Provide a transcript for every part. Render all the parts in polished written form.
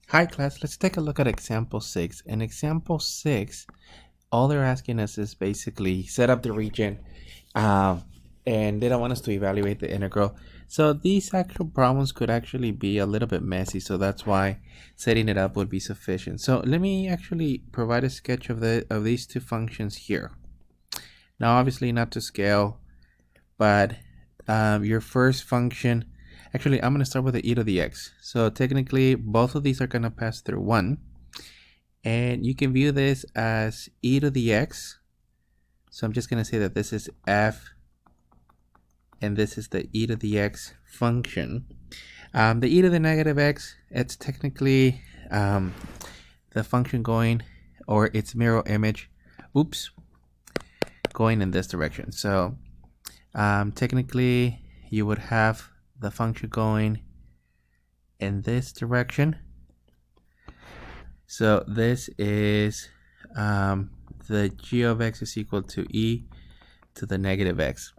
Hi class, let's take a look at example 6. In example 6, all they're asking us is basically set up the region um, and they don't want us to evaluate the integral. So these actual problems could actually be a little bit messy, so that's why setting it up would be sufficient. So let me actually provide a sketch of these two functions here. Now obviously not to scale, but your first function, actually I'm going to start with the e to the x. So technically both of these are going to pass through 1. And you can view this as e to the x. So I'm just going to say that this is f and this is the e to the x function. The e to the negative x, it's technically the function going, or its mirror image, going in this direction. So technically you would have the function going in this direction. So this is the g of x is equal to e to the negative x.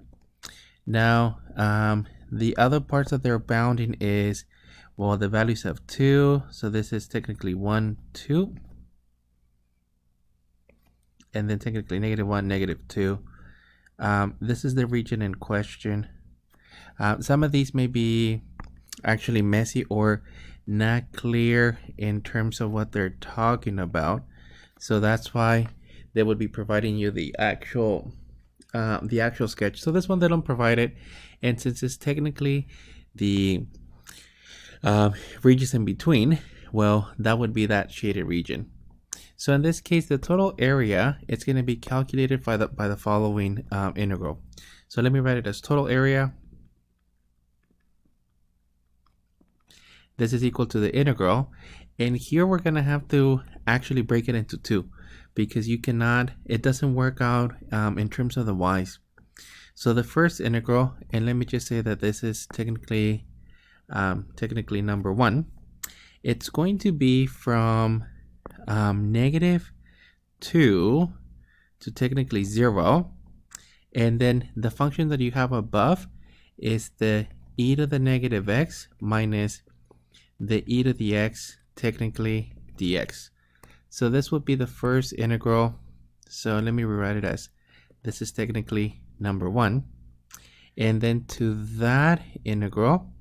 Now the other parts that they're bounding is, well, the values of 2, so this is technically 1, 2, and then technically -1, -2. This is the region in question. Some of these may be actually messy or not clear in terms of what they're talking about, so that's why they would be providing you the actual sketch. So this one they don't provide it, and since it's technically the regions in between, well, that would be that shaded region. So in this case, the total area, it's going to be calculated by the following integral. So let me write it as total area. This is equal to the integral, and here we're going to have to actually break it into 2 because you cannot, it doesn't work out in terms of the y's. So the first integral, and let me just say that this is technically number 1, it's going to be from -2 to technically 0, and then the function that you have above is the e to the negative x minus the e to the x, technically dx. So this would be the first integral. So let me rewrite it as, this is technically number 1, and then to that integral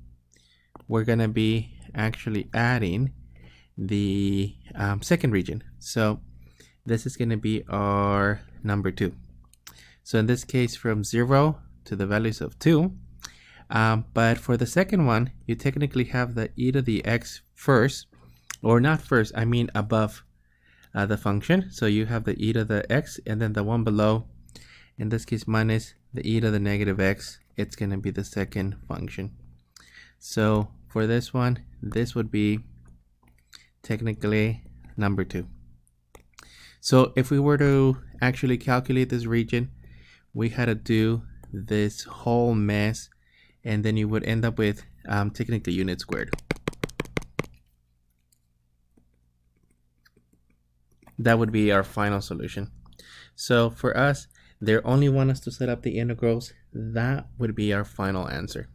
we're going to be actually adding the second region. So this is going to be our number 2. So in this case, from 0 to the values of 2. But for the second one, you technically have the e to the x first, or not first, I mean above the function. So you have the e to the x, and then the one below, in this case minus the e to the negative x, it's going to be the second function. So for this one, this would be technically number 2. So if we were to actually calculate this region, we had to do this whole mess, and then you would end up with technically unit squared. That would be our final solution. So for us, they only want us to set up the integrals. That would be our final answer.